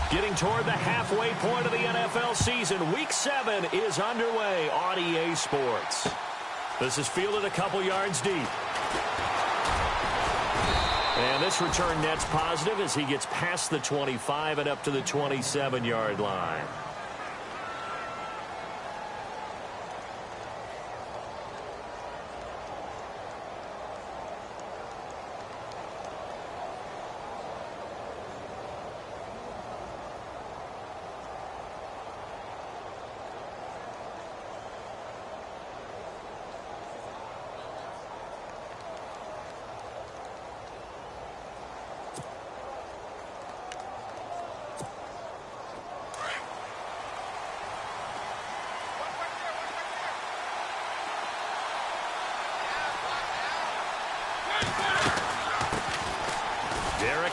Getting toward the halfway point of the NFL season, Week 7 is underway on EA Sports. This is fielded a couple yards deep. And this return net's positive as he gets past the 25 and up to the 27-yard line.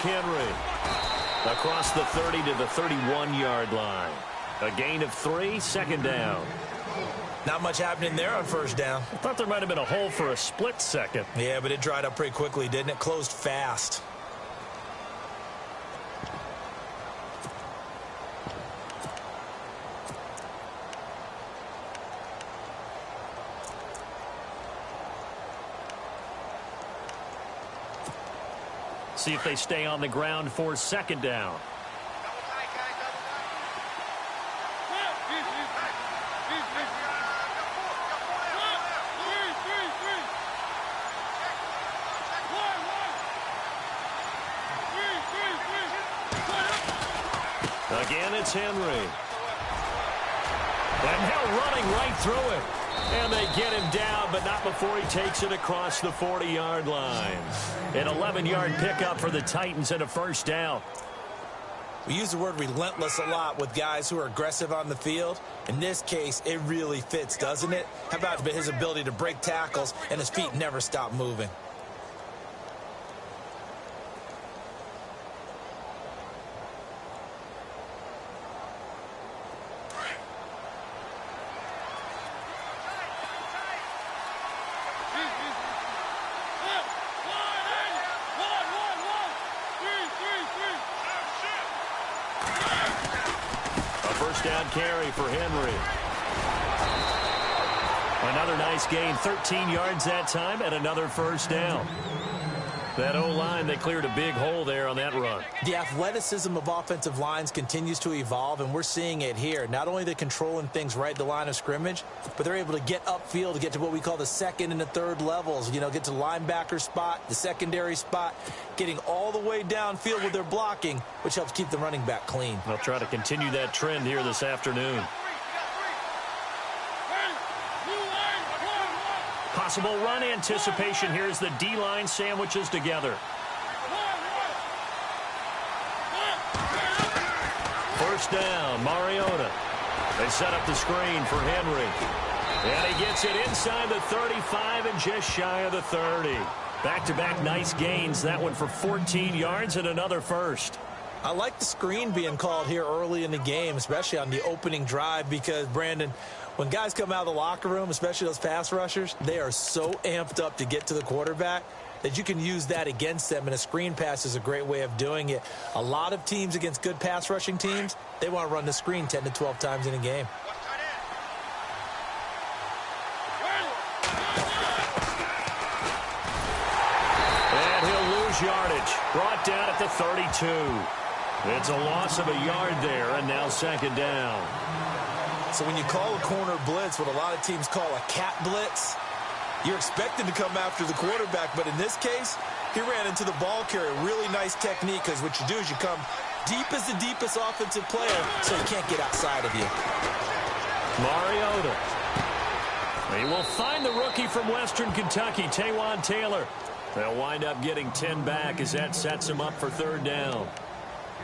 Henry across the 30 to the 31-yard line. A gain of 3, second down. Not much happening there on first down. I thought there might have been a hole for a split second. Yeah, but it dried up pretty quickly, didn't it? Closed fast. See if they stay on the ground for second down. Again, it's Henry. And now running right through it. And they get him down, but not before he takes it across the 40-yard line. An 11-yard pickup for the Titans and a first down. We use the word relentless a lot with guys who are aggressive on the field. In this case, it really fits, doesn't it? How about his ability to break tackles and his feet never stop moving? Down carry for Henry. Another nice gain, 13 yards that time, and another first down. That O-line, they cleared a big hole there on that run. The athleticism of offensive lines continues to evolve, and we're seeing it here. Not only they're controlling things right at the line of scrimmage, but they're able to get upfield to get to what we call the second and the third levels. You know, get to the linebacker spot, the secondary spot, getting all the way downfield with their blocking, which helps keep the running back clean. They'll try to continue that trend here this afternoon. Possible run anticipation. Here's the D-line sandwiches together. First down, Mariota. They set up the screen for Henry. And he gets it inside the 35 and just shy of the 30. Back-to-back nice gains. That one for 14 yards and another first. I like the screen being called here early in the game, especially on the opening drive, because, Brandon, when guys come out of the locker room, especially those pass rushers, they are so amped up to get to the quarterback that you can use that against them, and a screen pass is a great way of doing it. A lot of teams against good pass rushing teams, they want to run the screen 10 to 12 times in a game. And he'll lose yardage. Brought down at the 32. It's a loss of a yard there, and now second down. So when you call a corner blitz, what a lot of teams call a cat blitz, you're expected to come after the quarterback. But in this case, he ran into the ball carrier. Really nice technique, because what you do is you come deep as the deepest offensive player, so he can't get outside of you. Mariota. He will find the rookie from Western Kentucky, Taywan Taylor. They'll wind up getting 10 back as that sets him up for third down.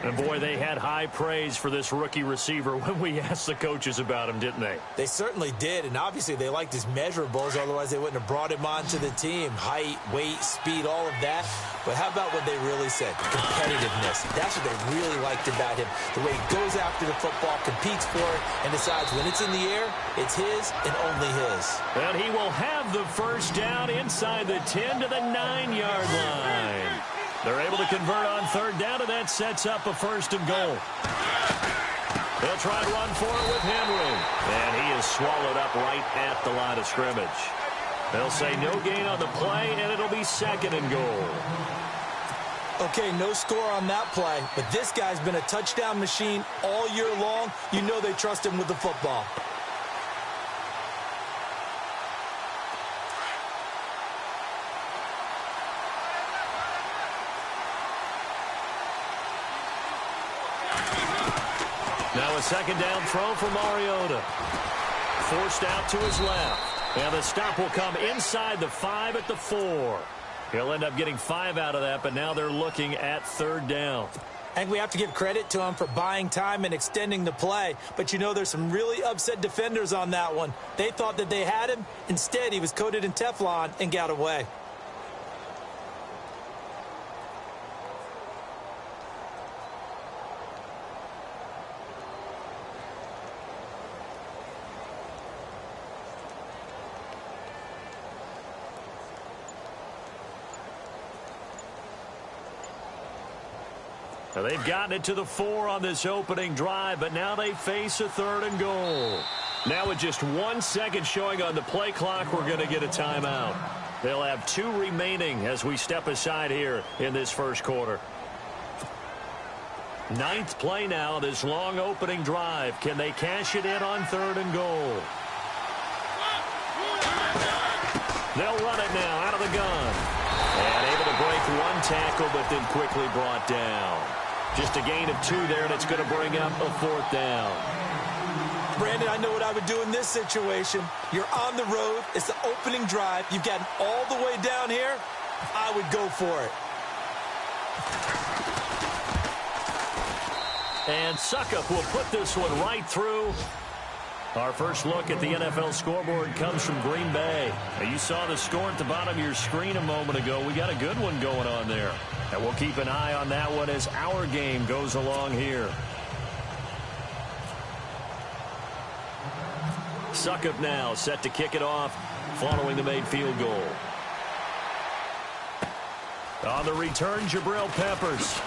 And, boy, they had high praise for this rookie receiver when we asked the coaches about him, didn't they? They certainly did, and obviously they liked his measurables. Otherwise, they wouldn't have brought him onto the team. Height, weight, speed, all of that. But how about what they really said? Competitiveness. That's what they really liked about him. The way he goes after the football, competes for it, and decides when it's in the air, it's his and only his. And he will have the first down inside the 10 to the 9-yard line. They're able to convert on third down, and that sets up a 1st and goal. They'll try and run for it with Henry. And he is swallowed up right at the line of scrimmage. They'll say no gain on the play, and it'll be 2nd and goal. Okay, no score on that play, but this guy's been a touchdown machine all year long. You know they trust him with the football. Now a 2nd down throw for Mariota. Forced out to his left. And the stop will come inside the 5 at the 4. He'll end up getting 5 out of that, but now they're looking at 3rd down. And we have to give credit to him for buying time and extending the play. But you know there's some really upset defenders on that one. They thought that they had him. Instead, he was coated in Teflon and got away. Now they've gotten it to the 4 on this opening drive, but now they face a 3rd and goal. Now with just 1 second showing on the play clock, we're going to get a timeout. They'll have 2 remaining as we step aside here in this 1st quarter. 9th play now, this long opening drive. Can they cash it in on 3rd and goal? They'll run it now out of the gun. And able to break 1 tackle, but then quickly brought down. Just a gain of 2 there, and it's going to bring up a 4th down. Brandon, I know what I would do in this situation. You're on the road. It's the opening drive. You've gotten all the way down here. I would go for it. And Suckup will put this one right through. Our first look at the NFL scoreboard comes from Green Bay. Now, you saw the score at the bottom of your screen a moment ago. We got a good one going on there. And we'll keep an eye on that one as our game goes along here. Suckup now set to kick it off following the made field goal. On the return, Jabril Peppers.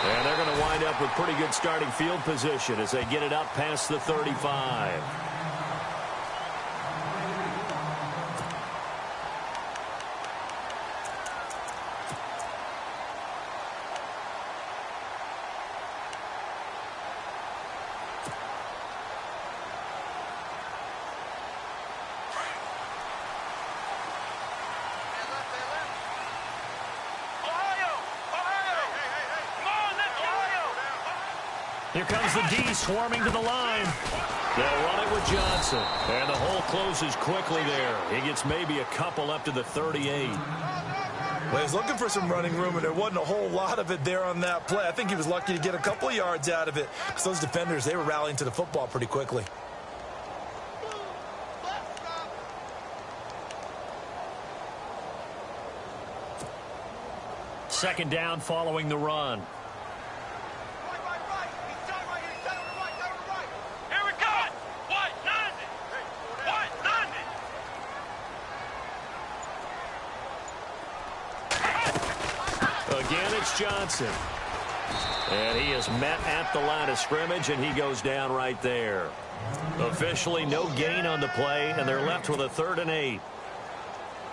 And they're going to wind up with pretty good starting field position as they get it up past the 35. Here comes the D swarming to the line. They'll run it with Johnson. And the hole closes quickly there. He gets maybe a couple up to the 38. Well, he's looking for some running room, and there wasn't a whole lot of it there on that play. I think he was lucky to get a couple of yards out of it. Because those defenders, they were rallying to the football pretty quickly. Second down following the run. Again, it's Johnson. And he is met at the line of scrimmage, and he goes down right there. Officially, no gain on the play, and they're left with a 3rd and 8.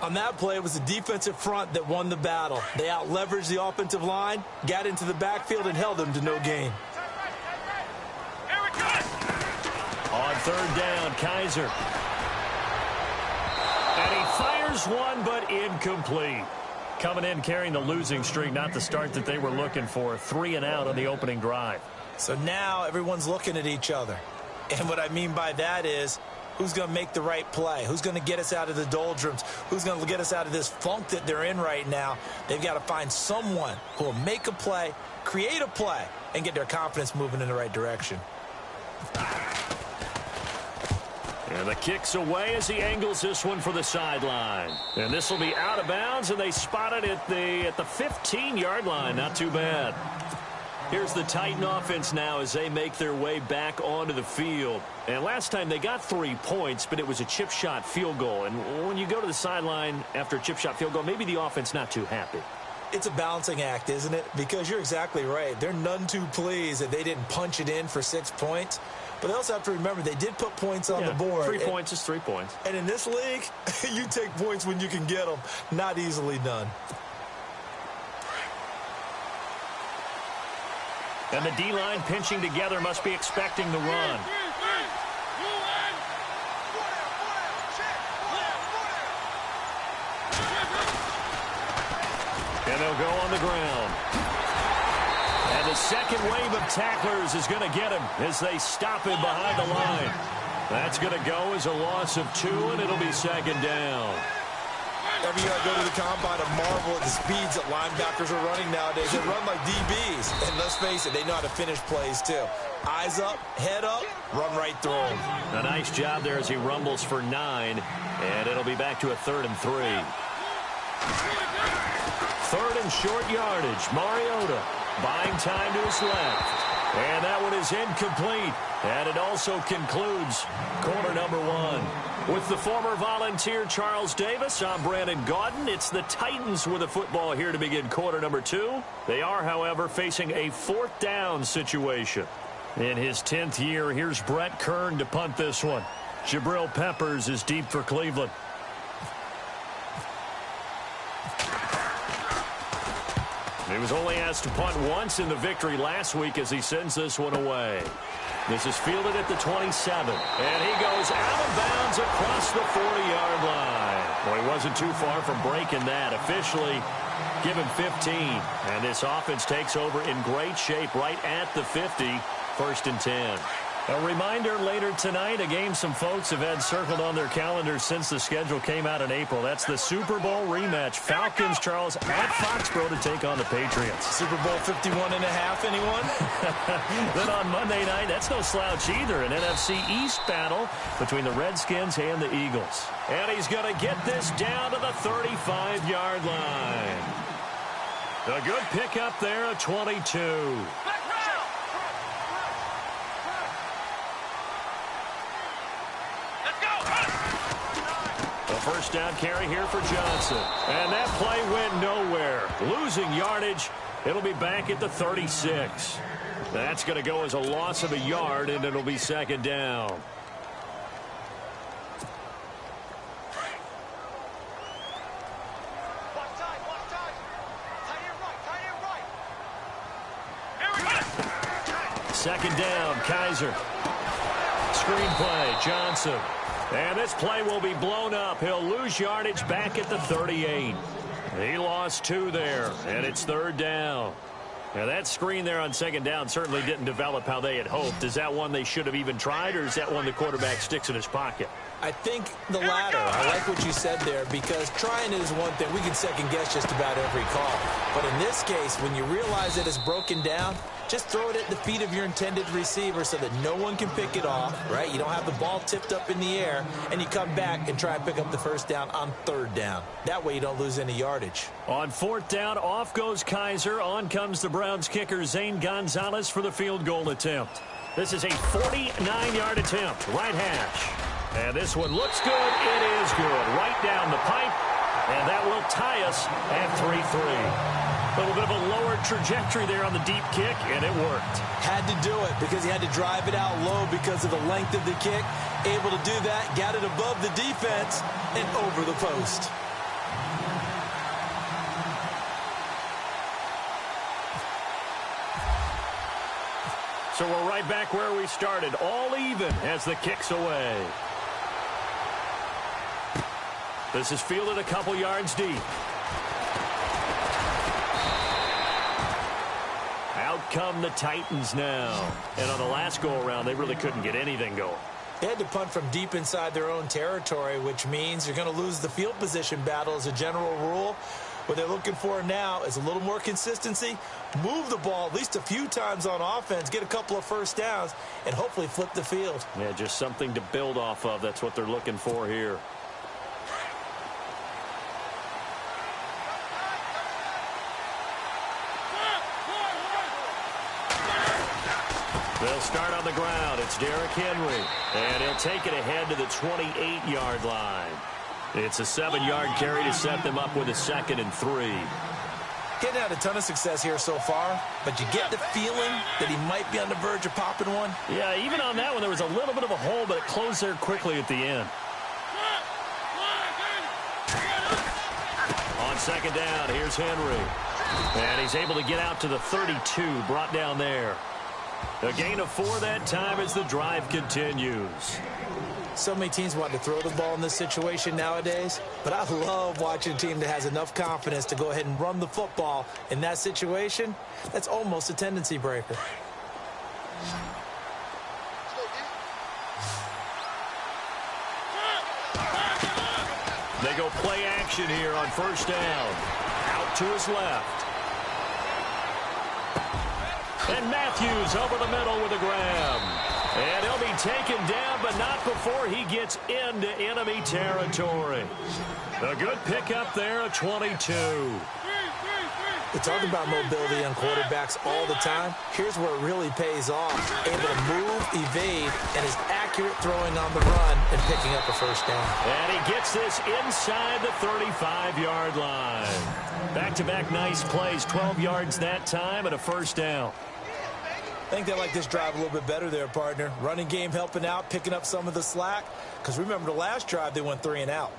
On that play, it was the defensive front that won the battle. They out-leveraged the offensive line, got into the backfield, and held them to no gain. On 3rd down, Kaiser. And he fires one, but incomplete. Coming in carrying the losing streak, not the start that they were looking for. 3 and out on the opening drive. So now everyone's looking at each other. And what I mean by that is, who's going to make the right play? Who's going to get us out of the doldrums? Who's going to get us out of this funk that they're in right now? They've got to find someone who will make a play, create a play, and get their confidence moving in the right direction. And the kick's away as he angles this one for the sideline. And this will be out of bounds, and they spot it at the 15-yard line. Not too bad. Here's the Titan offense now as they make their way back onto the field. And last time they got 3 points, but it was a chip shot field goal. And when you go to the sideline after a chip shot field goal, maybe the offense not too happy. It's a balancing act, isn't it? Because you're exactly right. They're none too pleased that they didn't punch it in for 6 points. But they also have to remember they did put points on the board. 3 points is 3 points. And in this league, you take points when you can get them. Not easily done. And the D-line pinching together must be expecting the run. And they'll go on the ground. And the second wave of tacklers is going to get him as they stop him behind the line. That's going to go as a loss of 2, and it'll be second down. Every year I go to the combine and marvel at the speeds that linebackers are running nowadays. They run like DBs. And let's face it, they know how to finish plays too. Eyes up, head up, run right through them. A nice job there as he rumbles for 9. And it'll be back to a 3rd and 3. 3rd and short yardage. Mariota buying time to his left. And that one is incomplete. And it also concludes quarter number 1. With the former Volunteer Charles Davis, I'm Brandon Gaudin. It's the Titans with the football here to begin quarter number 2. They are, however, facing a 4th down situation. In his 10th year, here's Brett Kern to punt this one. Jabril Peppers is deep for Cleveland. He was only asked to punt once in the victory last week as he sends this one away. This is fielded at the 27. And he goes out of bounds across the 40-yard line. Well, he wasn't too far from breaking that. Officially, give him 15. And this offense takes over in great shape right at the 50. 1st and 10. A reminder later tonight, a game some folks have had circled on their calendars since the schedule came out in April. That's the Super Bowl rematch. Falcons, Charles, at Foxborough to take on the Patriots. Super Bowl 51.5, anyone? Then on Monday night, that's no slouch either. An NFC East battle between the Redskins and the Eagles. And he's going to get this down to the 35-yard line. A good pickup there at 22. First down carry here for Johnson. And that play went nowhere. Losing yardage. It'll be back at the 36. That's going to go as a loss of a yard, and it'll be second down. Second down, Kaiser. Screen play, Johnson. And this play will be blown up. He'll lose yardage back at the 38. He lost 2 there, and it's 3rd down. Now, that screen there on second down certainly didn't develop how they had hoped. Is that one they should have even tried, or is that one the quarterback sticks in his pocket? I think the latter. I like what you said there, because trying it is one thing. We can second-guess just about every call. But in this case, when you realize that it's broken down, just throw it at the feet of your intended receiver so that no one can pick it off, right? You don't have the ball tipped up in the air, and you come back and try and pick up the first down on 3rd down. That way you don't lose any yardage. On 4th down, off goes Kaiser. On comes the Browns kicker, Zane Gonzalez, for the field goal attempt. This is a 49-yard attempt, right hash. And this one looks good. It is good. Right down the pipe. And that will tie us at 3-3. A little bit of a lower trajectory there on the deep kick, and it worked. Had to do it because he had to drive it out low because of the length of the kick. Able to do that, got it above the defense and over the post. So we're right back where we started, all even as the kick's away. This is fielded a couple yards deep. Out come the Titans now. And on the last go-around, they really couldn't get anything going. They had to punt from deep inside their own territory, which means you're going to lose the field position battle as a general rule. What they're looking for now is a little more consistency, move the ball at least a few times on offense, get a couple of first downs, and hopefully flip the field. Yeah, just something to build off of. That's what they're looking for here. They'll start on the ground. It's Derrick Henry. And he'll take it ahead to the 28-yard line. It's a 7-yard carry to set them up with a 2nd and 3. Getting out a ton of success here so far, but you get the feeling that he might be on the verge of popping one. Yeah, even on that one, there was a little bit of a hole, but it closed there quickly at the end. On second down, here's Henry. And he's able to get out to the 32, brought down there. A gain of 4 that time as the drive continues. So many teams want to throw the ball in this situation nowadays, but I love watching a team that has enough confidence to go ahead and run the football in that situation. That's almost a tendency breaker. They go play action here on first down. Out to his left. And Matthews over the middle with a grab. And he'll be taken down, but not before he gets into enemy territory. A good pickup there, a 22. We talk about mobility on quarterbacks all the time. Here's where it really pays off. Able to move, evade, and is accurate throwing on the run and picking up a first down. And he gets this inside the 35-yard line. Back-to-back nice plays, 12 yards that time and a first down. I think they like this drive a little bit better there, partner. Running game helping out, picking up some of the slack. Because remember, the last drive, they went 3 and out.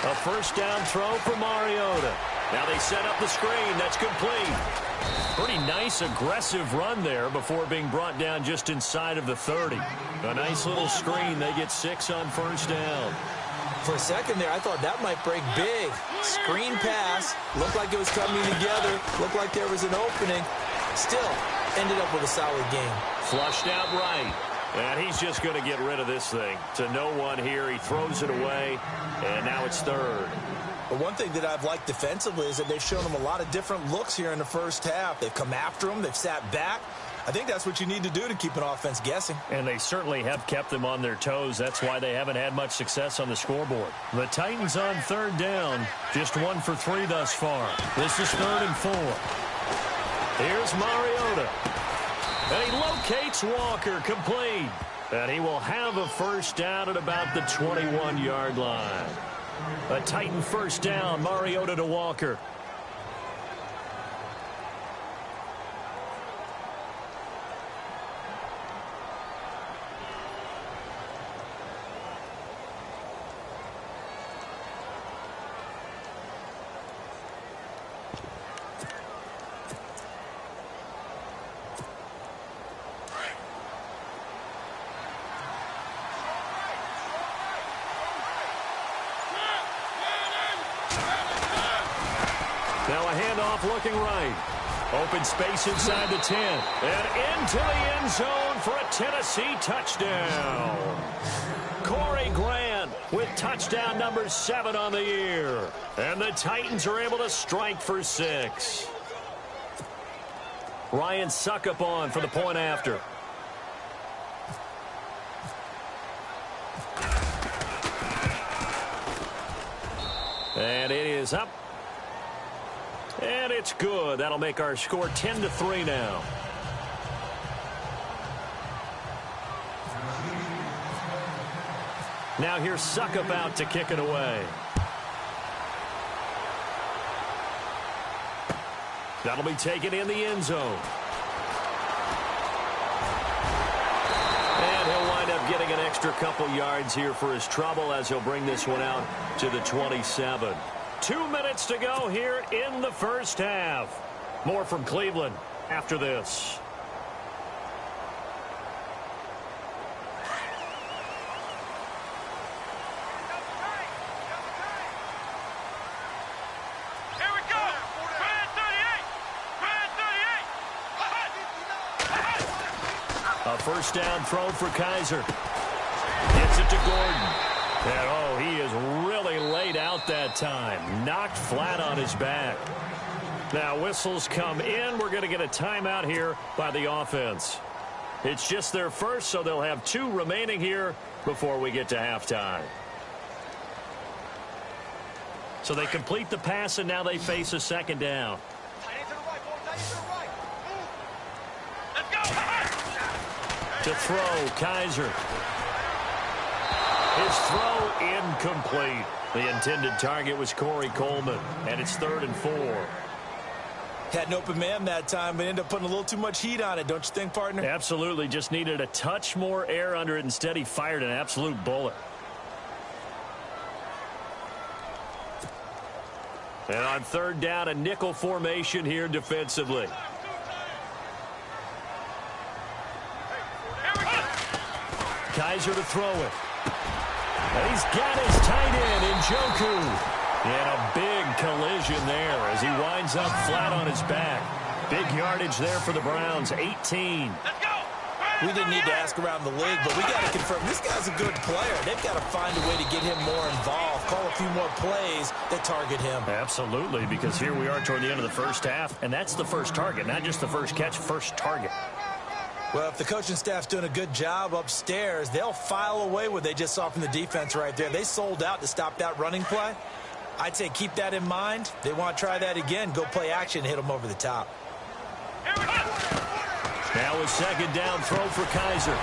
A first down throw for Mariota. Now they set up the screen. That's complete. Pretty nice, aggressive run there before being brought down just inside of the 30. A nice little screen. They get 6 on first down. For a second there, I thought that might break big. Screen pass. Looked like it was coming together. Looked like there was an opening. Still, ended up with a solid game. Flushed out right. And he's just going to get rid of this thing. To no one here. He throws it away. And now it's third. But one thing that I've liked defensively is that they've shown him a lot of different looks here in the first half. They've come after him. They've sat back. I think that's what you need to do to keep an offense guessing. And they certainly have kept them on their toes. That's why they haven't had much success on the scoreboard. The Titans on third down. Just 1 for 3 thus far. This is 3rd and 4. Here's Mariota. And he locates Walker, complete. And he will have a first down at about the 21-yard line. A Titan first down, Mariota to Walker. Now a handoff looking right. Open space inside the 10. And into the end zone for a Tennessee touchdown. Corey Grant with touchdown number 7 on the year. And the Titans are able to strike for 6. Ryan Suckup on for the point after. And it is up. And it's good. That'll make our score 10-3 now. Now here's Suckup out to kick it away. That'll be taken in the end zone. And he'll wind up getting an extra couple yards here for his trouble as he'll bring this one out to the 27. 2 minutes to go here in the first half. More from Cleveland after this. Here we go. Brand 38. A first down throw for Kaiser. Gets it to Gordon. And, oh, he is really laid out that time. Knocked flat on his back. Now, whistles come in. We're going to get a timeout here by the offense. It's just their first, so they'll have 2 remaining here before we get to halftime. So they complete the pass, and now they face a second down. To throw, Kaiser. His throw incomplete. The intended target was Corey Coleman, and it's 3rd and 4. Had an open man that time, but ended up putting a little too much heat on it, don't you think, partner? Absolutely. Just needed a touch more air under it. Instead, he fired an absolute bullet. And on 3rd down, a nickel formation here defensively. Kaiser to throw it. And he's got his tight end, Njoku. And a big collision there as he winds up flat on his back. Big yardage there for the Browns, 18. We didn't need to ask around the league, but we got to confirm this guy's a good player. They've got to find a way to get him more involved, call a few more plays that target him. Absolutely, because here we are toward the end of the first half, and that's the first target, not just the first catch, first target. Well, if the coaching staff's doing a good job upstairs, they'll file away what they just saw from the defense right there. They sold out to stop that running play. I'd say keep that in mind. They want to try that again. Go play action, hit them over the top. Now a 2nd down throw for Kaiser.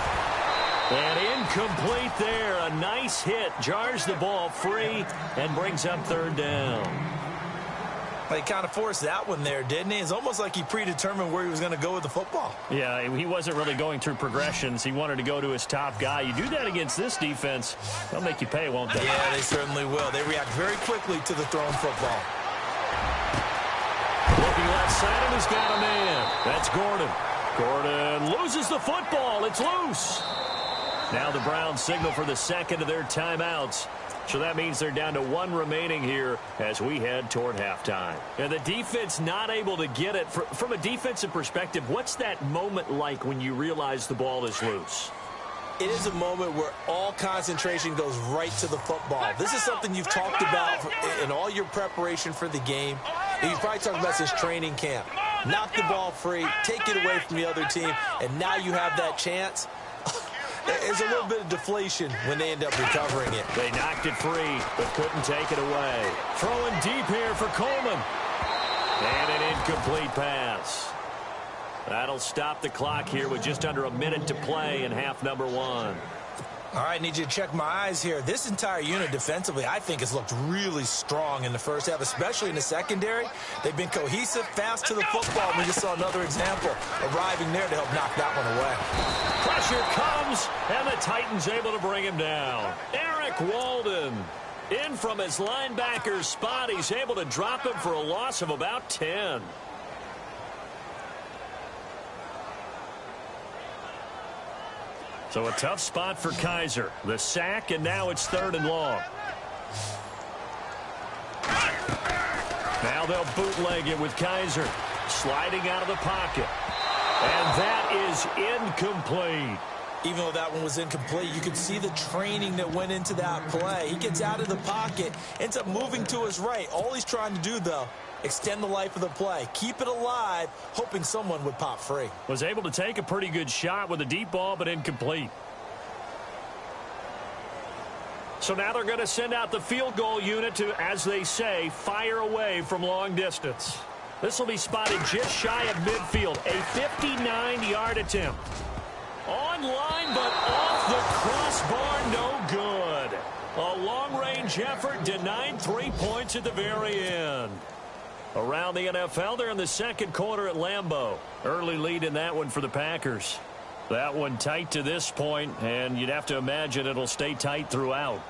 And incomplete there. A nice hit. Jars the ball free and brings up 3rd down. Well, he kind of forced that one there, didn't he? It's almost like he predetermined where he was going to go with the football. Yeah, he wasn't really going through progressions. He wanted to go to his top guy. You do that against this defense, they'll make you pay, won't they? Yeah, they certainly will. They react very quickly to the thrown football. Looking left side, and he's got a man. That's Gordon. Gordon loses the football. It's loose. Now the Browns signal for the 2nd of their timeouts. So that means they're down to 1 remaining here as we head toward halftime. And the defense not able to get it. From a defensive perspective, what's that moment like when you realize the ball is loose? It is a moment where all concentration goes right to the football. This is something you've talked about in all your preparation for the game. And you've probably talked about since training camp. Knock the ball free, take it away from the other team, and now you have that chance. There's a little bit of deflation when they end up recovering it. They knocked it free, but couldn't take it away. Throwing deep here for Coleman. And an incomplete pass. That'll stop the clock here with just under a minute to play in half number 1. All right, need you to check my eyes here. This entire unit defensively, I think, has looked really strong in the first half, especially in the secondary. They've been cohesive, fast to the football. We just saw another example arriving there to help knock that one away. Pressure comes, and the Titans able to bring him down. Eric Walden in from his linebacker spot. He's able to drop him for a loss of about 10. So a tough spot for Kaiser. The sack, and now it's 3rd and long. Now they'll bootleg it with Kaiser. Sliding out of the pocket. And that is incomplete. Even though that one was incomplete, you could see the training that went into that play. He gets out of the pocket, ends up moving to his right. All he's trying to do, though, extend the life of the play. Keep it alive, hoping someone would pop free. Was able to take a pretty good shot with a deep ball, but incomplete. So now they're going to send out the field goal unit to, as they say, fire away from long distance. This will be spotted just shy of midfield. A 59-yard attempt. Online, but off the crossbar, no good. A long-range effort denied 3 points at the very end. Around the NFL, they're in the 2nd quarter at Lambeau. Early lead in that one for the Packers. That one tight to this point, and you'd have to imagine it'll stay tight throughout.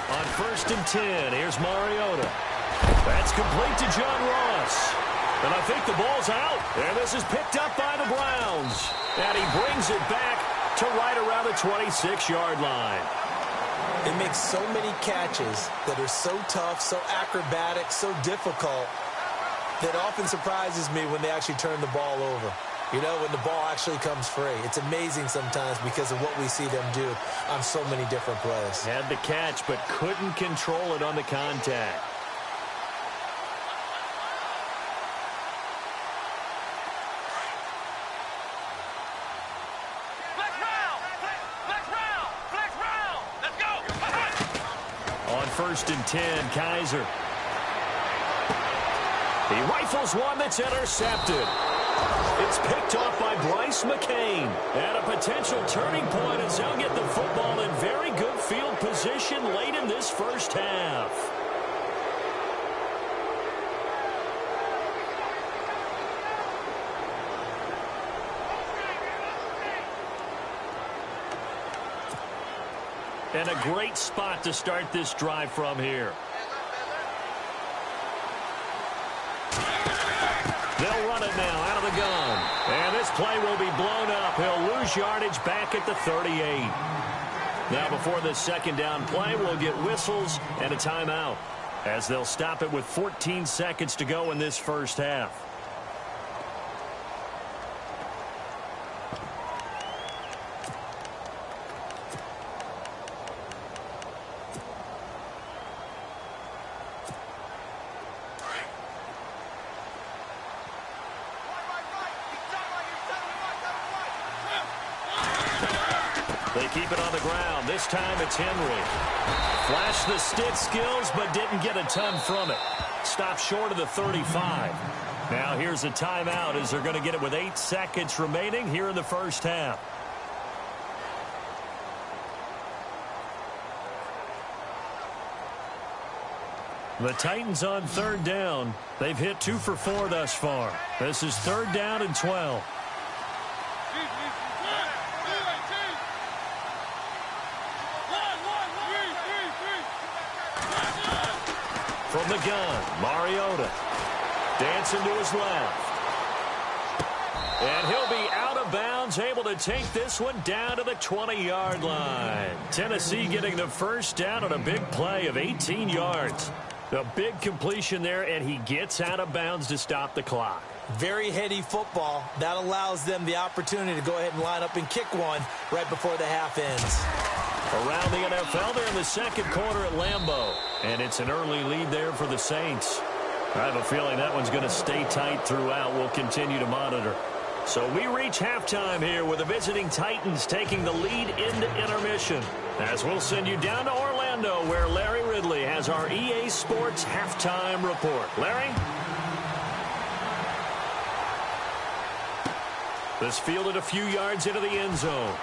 On 1st and 10, here's Mariota. That's complete to John Ross. And I think the ball's out. And this is picked up by the Browns. And he brings it back to right around the 26-yard line. It makes so many catches that are so tough, so acrobatic, so difficult. That often surprises me when they actually turn the ball over. You know, when the ball actually comes free. It's amazing sometimes because of what we see them do on so many different plays. Had the catch, but couldn't control it on the contact. On 1st and 10, Kaiser. He rifles one that's intercepted. It's picked off by Bryce McCain. And a potential turning point as they'll get the football in very good field position late in this first half. And a great spot to start this drive from here. They'll run it now out of the gun. And this play will be blown up. He'll lose yardage back at the 38. Now before this second down play, we'll get whistles and a timeout as they'll stop it with 14 seconds to go in this first half. They keep it on the ground. This time it's Henry. Flashed the stick skills, but didn't get a ton from it. Stopped short of the 35. Now here's a timeout as they're going to get it with 8 seconds remaining here in the first half. The Titans on 3rd down. They've hit 2 for 4 thus far. This is 3rd down and 12. From the gun, Mariota. Dancing to his left. And he'll be out of bounds, able to take this one down to the 20-yard line. Tennessee getting the first down on a big play of 18 yards. A big completion there, and he gets out of bounds to stop the clock. Very heady football. That allows them the opportunity to go ahead and line up and kick one right before the half ends. Around the NFL, they're in the second quarter at Lambeau. And it's an early lead there for the Saints. I have a feeling that one's going to stay tight throughout. We'll continue to monitor. So we reach halftime here with the visiting Titans taking the lead into intermission. As we'll send you down to Orlando where Larry Ridley has our EA Sports halftime report. Larry? This fielded a few yards into the end zone.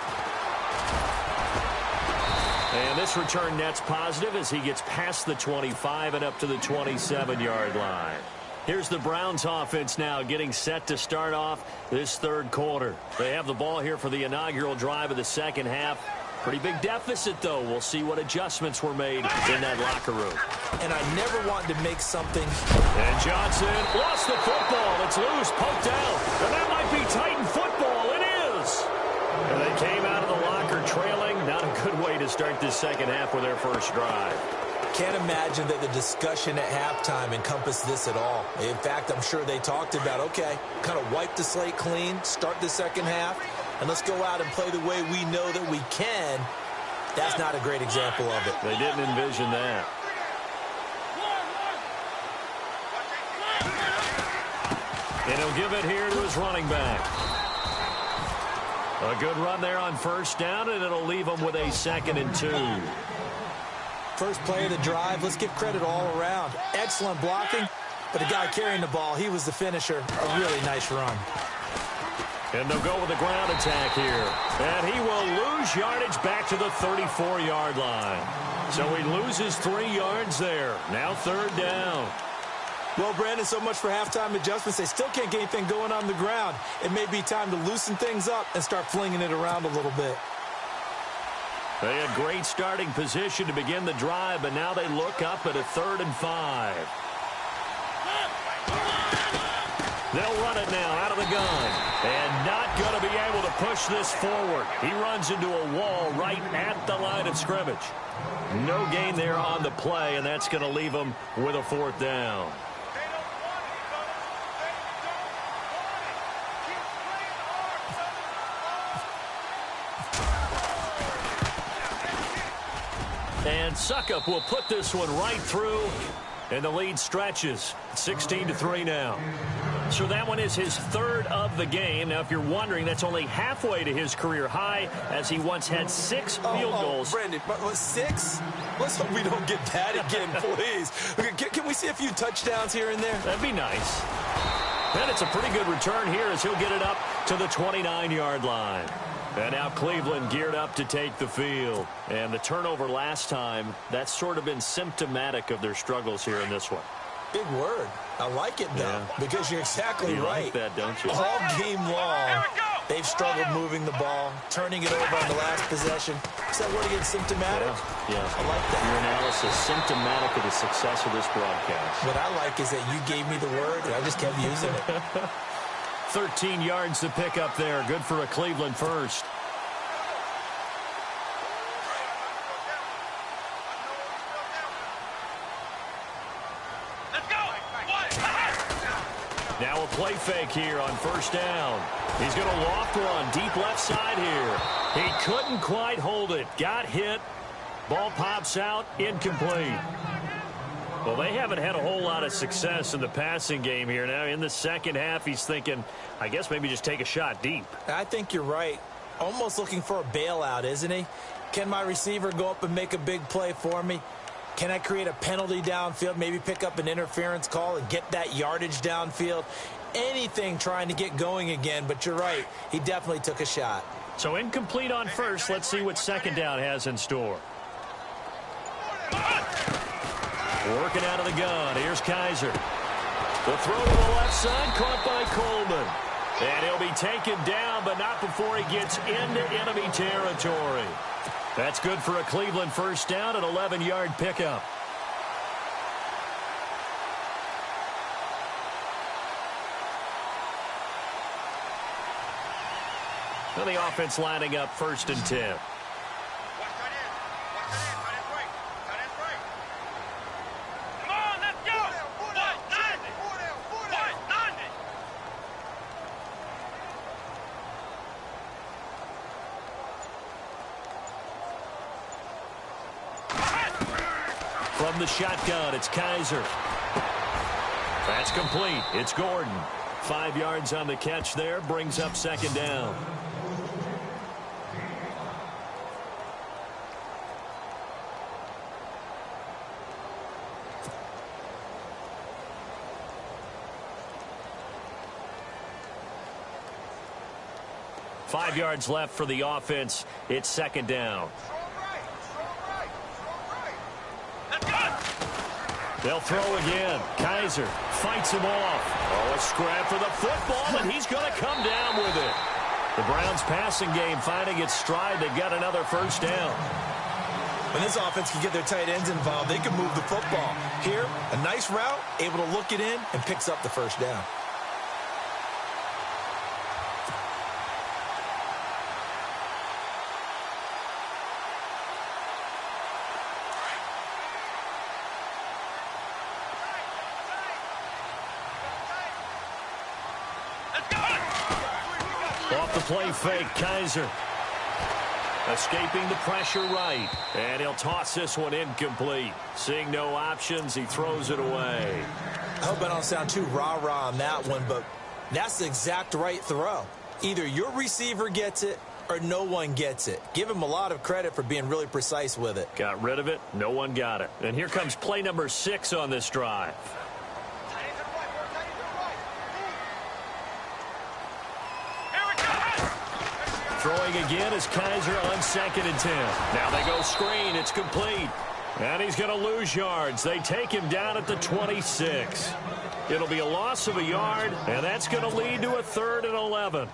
And this return net's positive as he gets past the 25 and up to the 27-yard line. Here's the Browns offense now getting set to start off this third quarter. They have the ball here for the inaugural drive of the second half. Pretty big deficit, though. We'll see what adjustments were made in that locker room. And I never wanted to make something. And Johnson lost the football. It's loose, poked out. And that might be Titan football. It is. And they came out of the locker trailing. Not a good way to start this second half with their first drive. Can't imagine that the discussion at halftime encompassed this at all. In fact, I'm sure they talked about, okay, kind of wipe the slate clean, start the second half, and let's go out and play the way we know that we can. That's not a great example of it. They didn't envision that. And he'll give it here to his running back. A good run there on first down, and it'll leave him with a 2nd and 2. First play of the drive, let's give credit all around. Excellent blocking, but the guy carrying the ball, he was the finisher. A really nice run. And they'll go with the ground attack here. And he will lose yardage back to the 34-yard line. So he loses 3 yards there. Now 3rd down. Well, Brandon, so much for halftime adjustments. They still can't get anything going on the ground. It may be time to loosen things up and start flinging it around a little bit. They had great starting position to begin the drive, but now they look up at a 3rd and 5. They'll run it now out of the gun. And not going to be able to push this forward. He runs into a wall right at the line of scrimmage. No gain there on the play, and that's going to leave him with a 4th down. And Suckup will put this one right through, and the lead stretches. 16-3 now. So that one is his third of the game. Now, if you're wondering, that's only halfway to his career high, as he once had 6 field goals. Brandon, but 6? Let's hope we don't get that again, please. Can we see a few touchdowns here and there? That'd be nice. And it's a pretty good return here as he'll get it up to the 29-yard line. And now Cleveland geared up to take the field. And the turnover last time, that's sort of been symptomatic of their struggles here in this one. Big word. I like it, though, because you're exactly right. Like that, don't you? All game long, they've struggled moving the ball, turning it over on the last possession. Is that word again, symptomatic? Yeah. I like that. Your analysis, symptomatic of the success of this broadcast. What I like is that you gave me the word, and I just kept using it. 13 yards to pick up there. Good for a Cleveland first. Now a play fake here on first down. He's going to loft one deep left side here. He couldn't quite hold it. Got hit. Ball pops out. Incomplete. Well, they haven't had a whole lot of success in the passing game here. Now, in the second half, he's thinking, I guess maybe just take a shot deep. I think you're right. Almost looking for a bailout, isn't he? Can my receiver go up and make a big play for me? Can I create a penalty downfield, maybe pick up an interference call and get that yardage downfield? Anything trying to get going again, but you're right. He definitely took a shot. So incomplete on first. Let's see what second down has in store. Working out of the gun. Here's Kaiser. The throw to the left side, caught by Coleman. And he'll be taken down, but not before he gets into enemy territory. That's good for a Cleveland first down, an 11-yard pickup. Now the offense lining up first and 10. Come on, let's go! 90! From the shotgun, it's Kaiser. That's complete. It's Gordon. 5 yards on the catch there, brings up second down. Five yards left for the offense. It's second down. They'll throw again. Kaiser fights him off. Oh, a scrap for the football, and he's going to come down with it. The Browns' passing game finding its stride. They've got another first down. When this offense can get their tight ends involved, they can move the football. Here, a nice route, able to look it in, and picks up the first down. Off the play fake, Kaiser. Escaping the pressure right. And he'll toss this one incomplete. Seeing no options, he throws it away. I hope I don't sound too rah-rah on that one, but that's the exact right throw. Either your receiver gets it or no one gets it. Give him a lot of credit for being really precise with it. Got rid of it. No one got it. And here comes play number 6 on this drive. Throwing again is Kaiser on second and 10. Now they go screen. It's complete. And he's going to lose yards. They take him down at the 26. It'll be a loss of a yard, and that's going to lead to a 3rd and 11.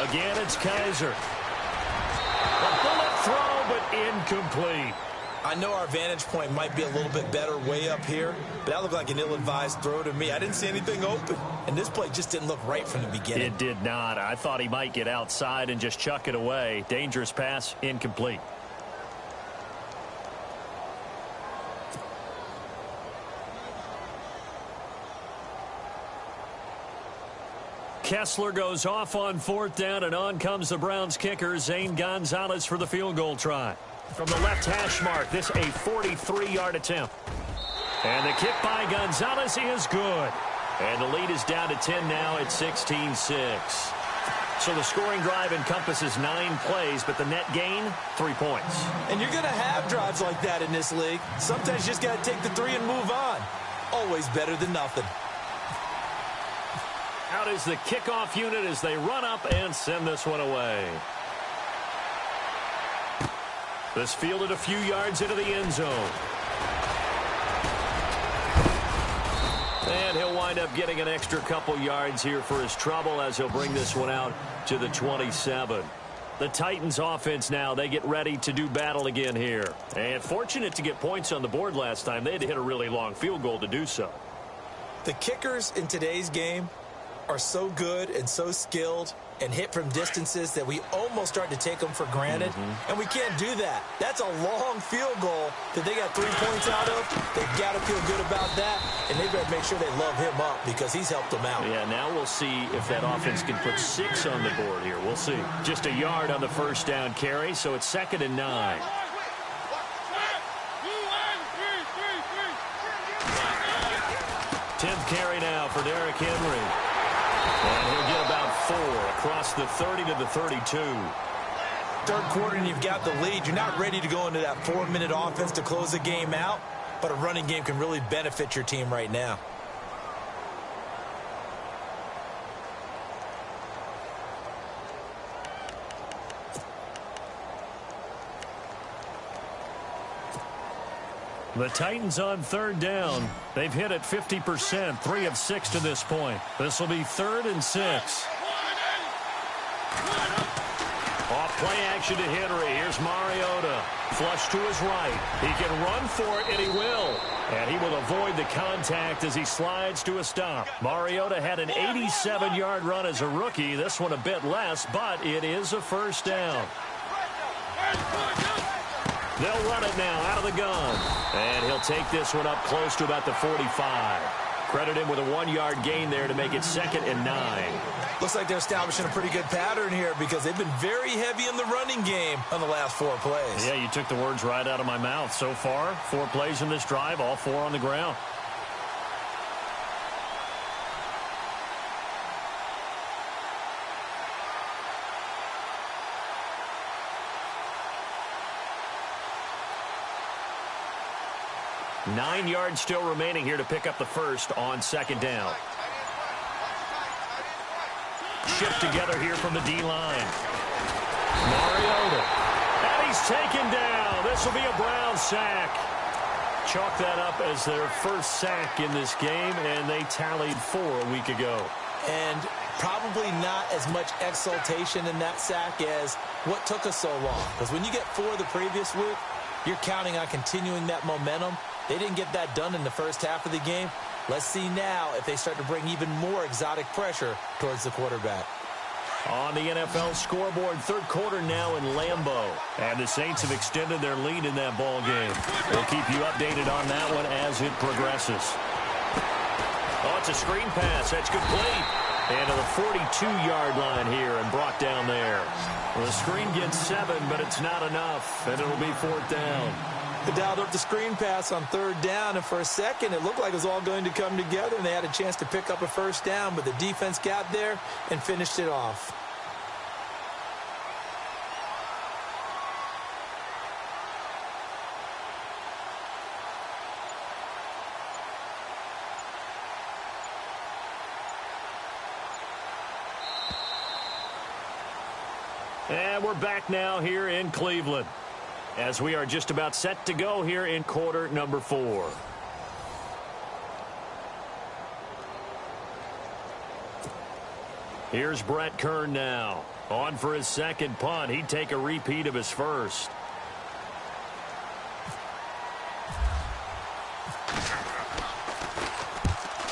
Again, it's Kaiser. A bullet throw, but incomplete. I know our vantage point might be a little bit better way up here, but that looked like an ill-advised throw to me. I didn't see anything open, and this play just didn't look right from the beginning. It did not. I thought he might get outside and just chuck it away. Dangerous pass, incomplete. Kessler goes off on 4th down, and on comes the Browns kicker, Zane Gonzalez, for the field goal try. From the left hash mark, this a 43-yard attempt. And the kick by Gonzalez is good. And the lead is down to 10 now at 16-6. So the scoring drive encompasses 9 plays, but the net gain, 3 points. And you're going to have drives like that in this league. Sometimes you just got to take the 3 and move on. Always better than nothing. Out is the kickoff unit as they run up and send this one away. This fielded a few yards into the end zone. And he'll wind up getting an extra couple yards here for his trouble as he'll bring this one out to the 27. The Titans offense now, they get ready to do battle again here. And fortunate to get points on the board last time. They had to hit a really long field goal to do so. The kickers in today's game are so good and so skilled and hit from distances that we almost start to take them for granted. And we can't do that. That's a long field goal that they got 3 points out of. They've got to feel good about that, and they better make sure they love him up because he's helped them out. Yeah, now we'll see if that offense can put 6 on the board here. We'll see. Just a yard on the first down carry, so it's 2nd and 9. 10th carry now for Derrick Henry. And he'll get about 4 across the 30 to the 32. Third quarter and you've got the lead. You're not ready to go into that 4-minute offense to close the game out, but a running game can really benefit your team right now. The Titans on 3rd down. They've hit it 50%, 3 of 6 to this point. This will be 3rd and 6. Off play action to Henry. Here's Mariota. Flush to his right. He can run for it, and he will. And he will avoid the contact as he slides to a stop. Mariota had an 87-yard run as a rookie. This one a bit less, but it is a first down. They'll run it now out of the gun. And he'll take this one up close to about the 45. Credit him with a 1-yard gain there to make it 2nd and 9. Looks like they're establishing a pretty good pattern here because they've been very heavy in the running game on the last 4 plays. Yeah, you took the words right out of my mouth. So far, 4 plays in this drive, all 4 on the ground. Nine yards still remaining here to pick up the first on 2nd down. Shift together here from the D-line. Mariota. And he's taken down. This will be a Brown sack. Chalk that up as their first sack in this game, and they tallied 4 a week ago. And probably not as much exultation in that sack as what took us so long. Because when you get 4 the previous week, you're counting on continuing that momentum. They didn't get that done in the first half of the game. Let's see now if they start to bring even more exotic pressure towards the quarterback. On the NFL scoreboard, 3rd quarter now in Lambeau. And the Saints have extended their lead in that ball game. We'll keep you updated on that one as it progresses. Oh, it's a screen pass. That's complete. And to the 42-yard line here and brought down there. Well, the screen gets 7, but it's not enough. And it'll be 4th down. They dialed up the screen pass on 3rd down, and for a second it looked like it was all going to come together, and they had a chance to pick up a first down, but the defense got there and finished it off. And we're back now here in Cleveland, as we are just about set to go here in quarter number 4. Here's Brett Kern now. On for his 2nd punt. He'd take a repeat of his first.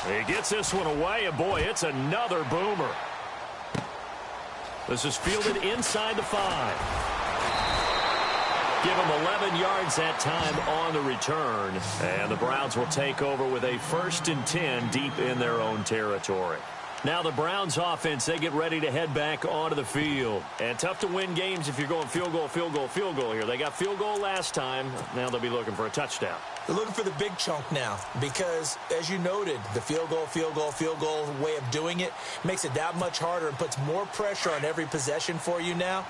He gets this one away, and boy, it's another boomer. This is fielded inside the 5. Give him 11 yards that time on the return. And the Browns will take over with a 1st and 10 deep in their own territory. Now the Browns offense, they get ready to head back onto the field. And tough to win games if you're going field goal, field goal, field goal here. They got field goal last time. Now they'll be looking for a touchdown. They're looking for the big chunk now because, as you noted, the field goal way of doing it makes it that much harder and puts more pressure on every possession for you now.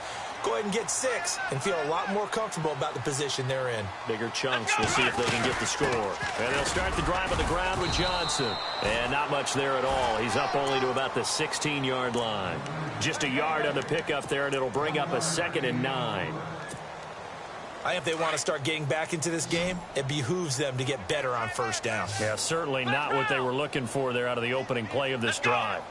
Go ahead and get 6 and feel a lot more comfortable about the position they're in. Bigger chunks. We'll see if they can get the score. And they'll start the drive on the ground with Johnson. And not much there at all. He's up only to about the 16-yard line. Just a yard on the pickup there, and it'll bring up a 2nd and 9. I think if they want to start getting back into this game, it behooves them to get better on 1st down. Yeah, certainly not what they were looking for there out of the opening play of this drive.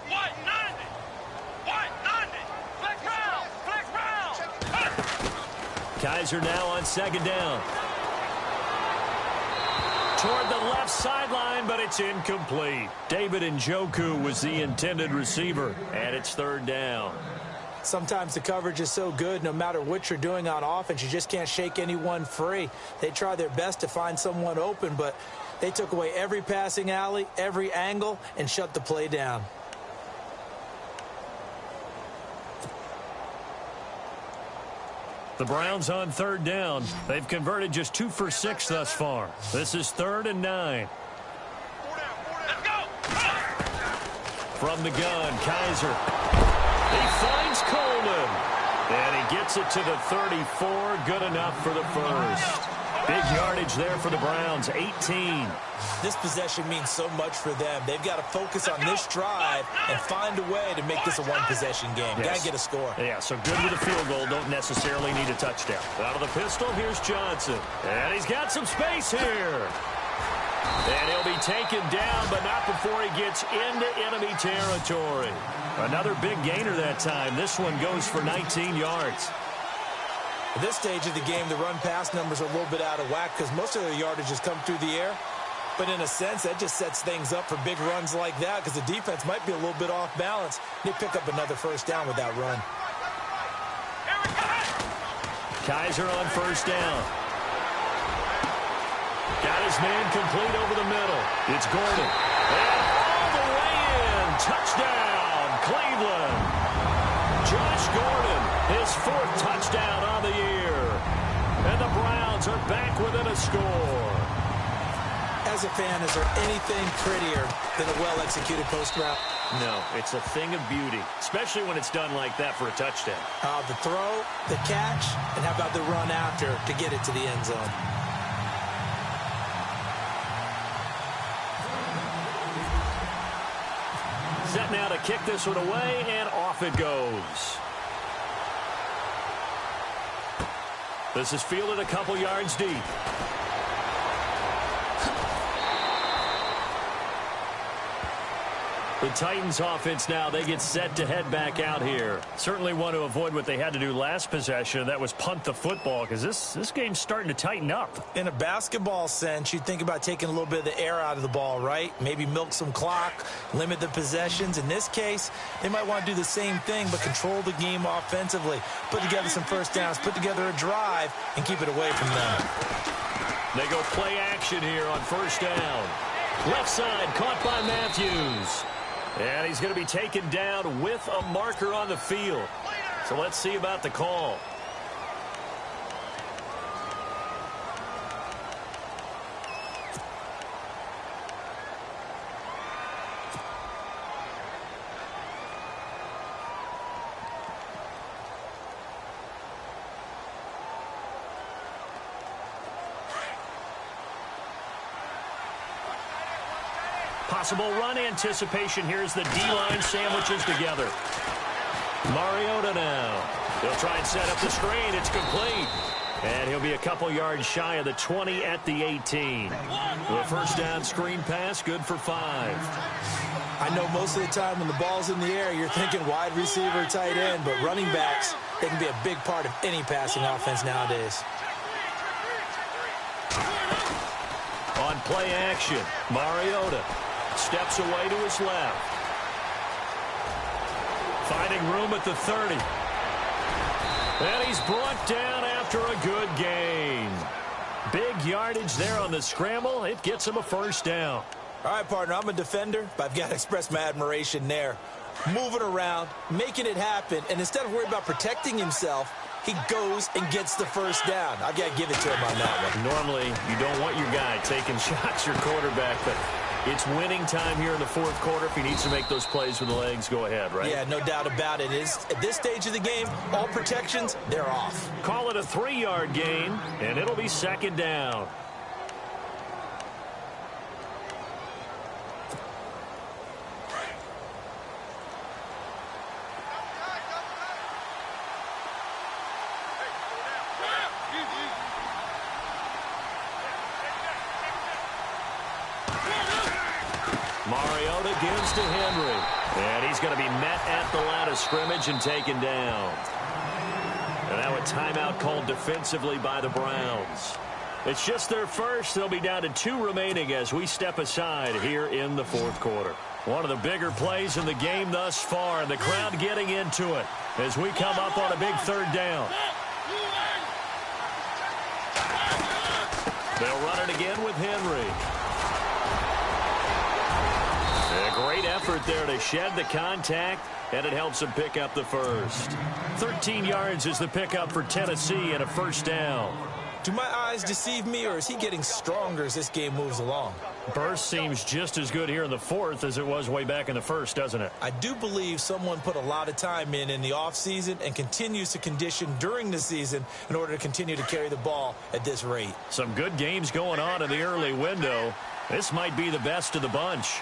Kaiser now on 2nd down. Toward the left sideline, but it's incomplete. David Njoku was the intended receiver, and it's 3rd down. Sometimes the coverage is so good, no matter what you're doing on offense, you just can't shake anyone free. They try their best to find someone open, but they took away every passing alley, every angle, and shut the play down. The Browns on 3rd down. They've converted just 2 for 6 thus far. This is 3rd and 9. From the gun, Kaiser. He finds Coleman. And he gets it to the 34. Good enough for the 1st. Big yardage there for the Browns, 18. This possession means so much for them. They've got to focus on this drive and find a way to make this a one-possession game. Yes. Got to get a score. Yeah, so good with a field goal. Don't necessarily need a touchdown. Out of the pistol, here's Johnson. And he's got some space here. And he'll be taken down, but not before he gets into enemy territory. Another big gainer that time. This one goes for 19 yards. At this stage of the game, the run-pass numbers are a little bit out of whack because most of their yardage has come through the air. But in a sense, that just sets things up for big runs like that because the defense might be a little bit off balance. They pick up another 1st down with that run. Kaiser on 1st down. Got his man complete over the middle. It's Gordon. And all the way in. Touchdown, Cleveland. Josh Gordon, his 4th touchdown on the year. And the Browns are back within a score. As a fan, is there anything prettier than a well-executed post route? No, it's a thing of beauty, especially when it's done like that for a touchdown. The throw, the catch, and how about the run after to get it to the end zone? Set now to kick this one away, and off it goes. This is fielded a couple yards deep. The Titans offense now, they get set to head back out here. Certainly want to avoid what they had to do last possession. That was punt the football because this game's starting to tighten up. In a basketball sense, you think about taking a little bit of the air out of the ball, right? Maybe milk some clock, limit the possessions. In this case, they might want to do the same thing but control the game offensively. Put together some 1st downs, put together a drive, and keep it away from them. They go play action here on 1st down. Left side caught by Matthews. And he's going to be taken down with a marker on the field. So let's see about the call. Possible run anticipation here as the D-line sandwiches together. Mariota now. He'll try and set up the screen. It's complete. And he'll be a couple yards shy of the 20 at the 18. The 1st down screen pass, good for 5. I know most of the time when the ball's in the air, you're thinking wide receiver, tight end, but running backs, they can be a big part of any passing offense nowadays. On play action, Mariota. Steps away to his left. Finding room at the 30. And he's brought down after a good gain. Big yardage there on the scramble. It gets him a first down. All right, partner, I'm a defender, but I've got to express my admiration there. Moving around, making it happen, and instead of worrying about protecting himself, he goes and gets the first down. I've got to give it to him on that one. Normally, you don't want your guy taking shots, your quarterback, but it's winning time here in the fourth quarter. If he needs to make those plays with the legs, go ahead, right? Yeah, no doubt about it. At this stage of the game, all protections, they're off. Call it a 3-yard gain, and it'll be second down. Mariota gives to Henry. And he's going to be met at the line of scrimmage and taken down. And now a timeout called defensively by the Browns. It's just their first. They'll be down to 2 remaining as we step aside here in the fourth quarter. One of the bigger plays in the game thus far, and the crowd getting into it as we come up on a big third down. They'll run it again with Henry. A great effort there to shed the contact, and it helps him pick up the first. 13 yards is the pickup for Tennessee and a first down. Do my eyes deceive me, or is he getting stronger as this game moves along? Burst seems just as good here in the fourth as it was way back in the first, doesn't it? I do believe someone put a lot of time in the offseason and continues to condition during the season in order to continue to carry the ball at this rate. Some good games going on in the early window. This might be the best of the bunch.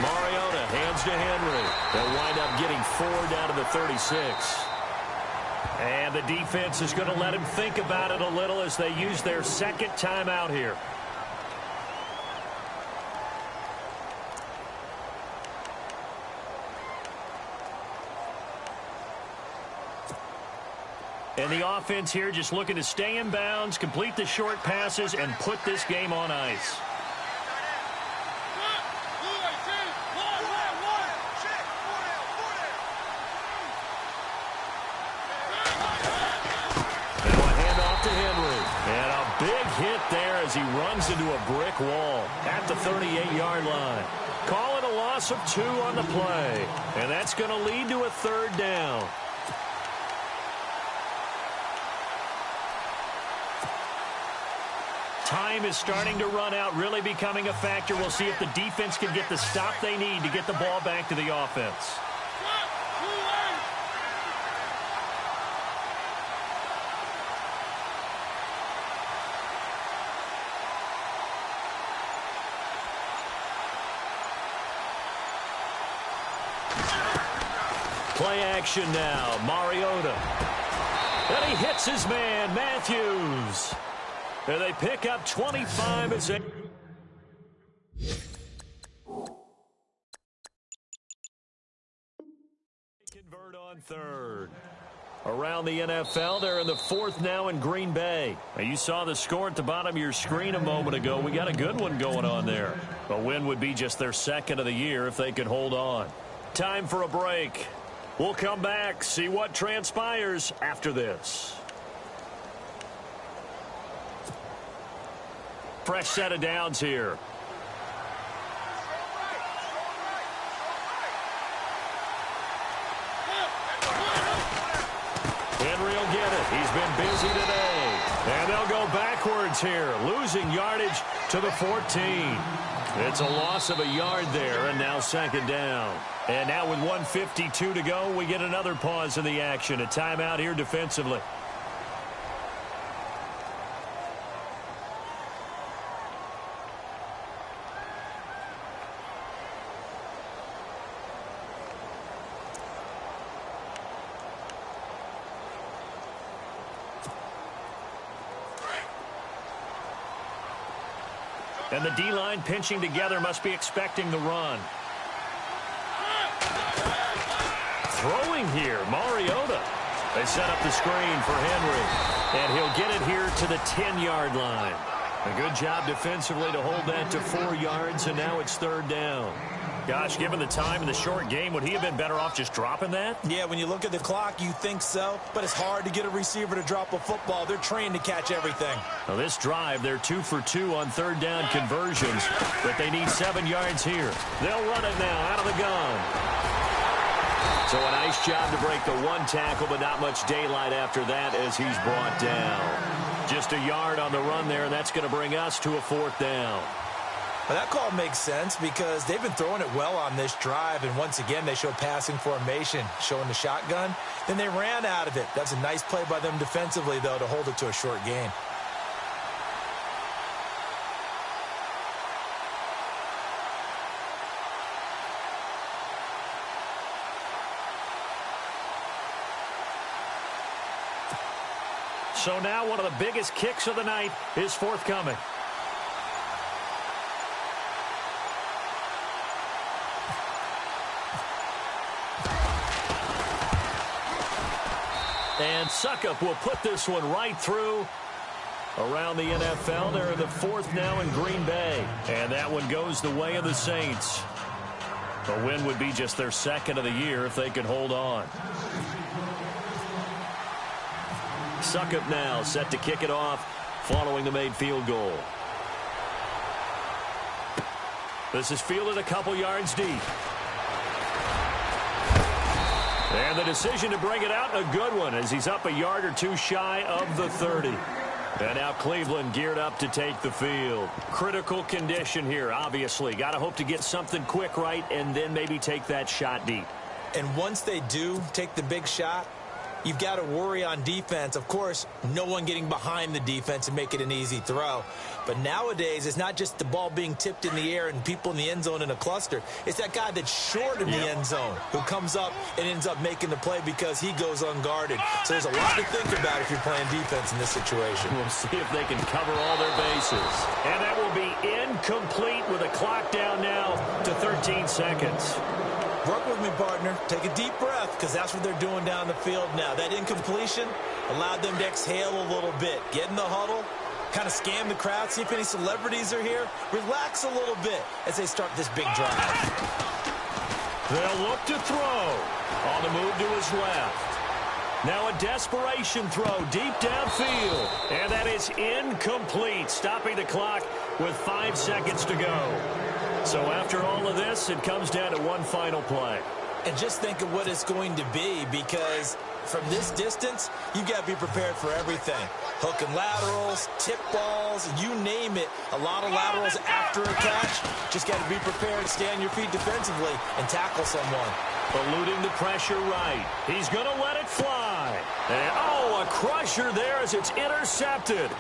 Mariota hands to Henry. They'll wind up getting 4 down to the 36. And the defense is going to let him think about it a little as they use their second timeout here. And the offense here just looking to stay in bounds, complete the short passes, and put this game on ice. As he runs into a brick wall at the 38-yard line. Call it a loss of 2 on the play. And that's going to lead to a third down. Time is starting to run out, really becoming a factor. We'll see if the defense can get the stop they need to get the ball back to the offense. Play action now. Mariota. And he hits his man, Matthews. And they pick up 25 as they convert on third. Around the NFL, they're in the fourth now in Green Bay. Now, you saw the score at the bottom of your screen a moment ago. We got a good one going on there. A win would be just their second of the year if they could hold on. Time for a break. We'll come back, see what transpires after this. Fresh set of downs here. Henry will get it. He's been busy today. And they'll go backwards here, losing yardage to the 14. It's a loss of a yard there, and now second down. And now with 1:52 to go, we get another pause in the action. A timeout here defensively. And the D-line pinching together, must be expecting the run. Throwing here, Mariota. They set up the screen for Henry, and he'll get it here to the 10-yard line. A good job defensively to hold that to 4 yards, and now it's third down. Gosh, given the time in the short game, would he have been better off just dropping that? Yeah, when you look at the clock, you think so, but it's hard to get a receiver to drop a football. They're trained to catch everything. Now this drive, they're 2 for 2 on third down conversions, but they need 7 yards here. They'll run it now out of the gun. So a nice job to break the 1 tackle, but not much daylight after that as he's brought down. Just a yard on the run there, and that's going to bring us to a 4th down. Well, that call makes sense because they've been throwing it well on this drive, and once again they show passing formation, showing the shotgun. Then they ran out of it. That's a nice play by them defensively, though, to hold it to a short gain. So now one of the biggest kicks of the night is forthcoming. And Suckup will put this one right through around the NFL. They're in the 4th now in Green Bay. And that one goes the way of the Saints. A win would be just their 2nd of the year if they could hold on. Suckup now set to kick it off following the made field goal. This is fielded a couple yards deep. And the decision to bring it out, a good one, as he's up a yard or 2 shy of the 30. And now Cleveland geared up to take the field. Critical condition here, obviously. Got to hope to get something quick right and then maybe take that shot deep. And once they do take the big shot, you've got to worry on defense. Of course, no one getting behind the defense and make it an easy throw. But nowadays, it's not just the ball being tipped in the air and people in the end zone in a cluster. It's that guy that's short in the end zone who comes up and ends up making the play because he goes unguarded. So there's a lot to think about if you're playing defense in this situation. We'll see if they can cover all their bases. And that will be incomplete with a clock down now to 13 seconds. Work with me, partner. Take a deep breath because that's what they're doing down the field now. That incompletion allowed them to exhale a little bit. Get in the huddle, kind of scan the crowd, see if any celebrities are here. Relax a little bit as they start this big drive. They'll look to throw on the move to his left. Now a desperation throw deep downfield. And that is incomplete, stopping the clock with 5 seconds to go. So after all of this, it comes down to one final play. And just think of what it's going to be, because from this distance, you've got to be prepared for everything. Hook and laterals, tip balls, you name it. A lot of laterals after a catch. Just got to be prepared, stay on your feet defensively, and tackle someone. Eluding the pressure right. He's going to let it fly. And, oh, a crusher there as it's intercepted.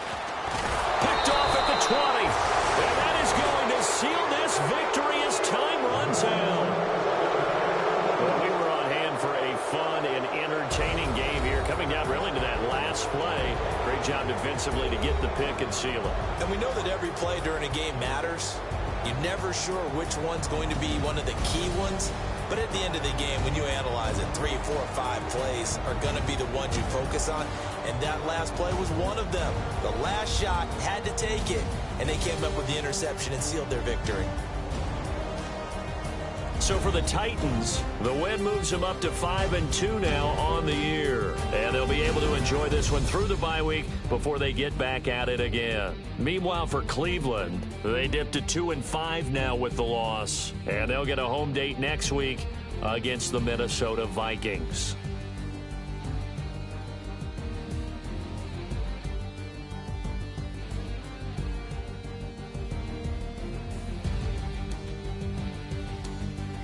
Picked off at the 20. And that is going to seal this victory as time runs out. Well, we were on hand for a fun and entertaining game here, coming down really to that last play. Great job defensively to get the pick and seal it. And we know that every play during a game matters. You're never sure which one's going to be one of the key ones. But at the end of the game, when you analyze it, 3, 4, 5 plays are going to be the ones you focus on. And that last play was one of them. The last shot had to take it, and they came up with the interception and sealed their victory. So for the Titans, the win moves them up to 5-2 now on the year. And they'll be able to enjoy this one through the bye week before they get back at it again. Meanwhile, for Cleveland, they dipped to 2-5 now with the loss. And they'll get a home date next week against the Minnesota Vikings.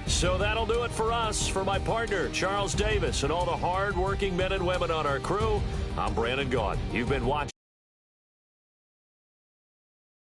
So that'll do it for us. For my partner, Charles Davis, and all the hard-working men and women on our crew, I'm Brandon Gaudin. You've been watching.